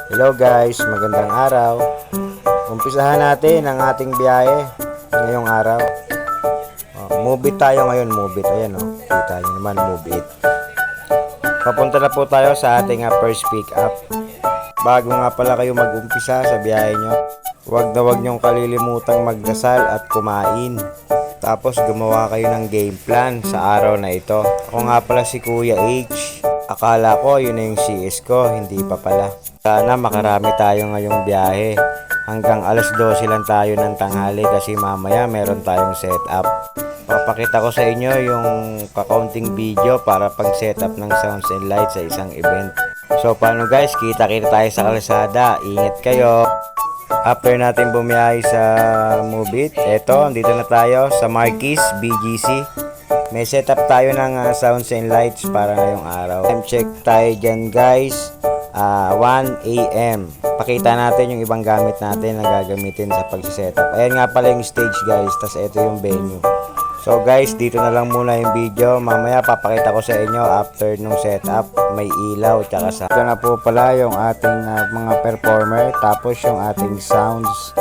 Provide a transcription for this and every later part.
Hello guys, magandang araw. Umpisahan natin ang ating biyahe ngayong araw. Move it tayo ngayon, move it. Ayan kita nyo naman, move it. Papunta na po tayo sa ating first pick up. Bago nga pala kayo mag-umpisa sa biyahe nyo, huwag nyong kalilimutang magdasal at kumain. Tapos gumawa kayo ng game plan sa araw na ito. Ako nga pala si Kuya H. Akala ko yun na yung CS ko, hindi pa pala. Sana makarami tayo ngayong biyahe. Hanggang alas 12 lang tayo ng tanghali kasi mamaya meron tayong setup. Papakita ko sa inyo yung kakaunting video para pag setup ng sounds and lights sa isang event. So paano guys, kita-kita tayo sa kalsada. Ingat kayo. After natin bumiyahe sa Move It, eto, dito na tayo sa Marquis BGC. May setup tayo ng sounds and lights para ngayong araw. Time check tayo dyan guys, 1 AM. Pakita natin yung ibang gamit natin na gagamitin sa pag-setup. Ayan nga pala yung stage guys, tas ito yung venue. So guys, dito na lang muna yung video. Mamaya papakita ko sa inyo after nung setup. May ilaw tsaka sa ito na po pala yung ating mga performer. Tapos yung ating sounds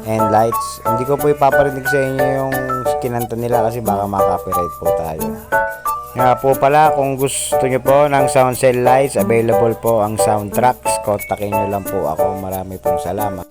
and lights. Hindi ko po ipaparinig sa inyo yung kinanta nila kasi baka makaka-copyright po tayo. Nga po pala, kung gusto nyo po ng sounds and lights, available po ang soundtracks. Kontakin nyo lang po ako. Marami pong salamat.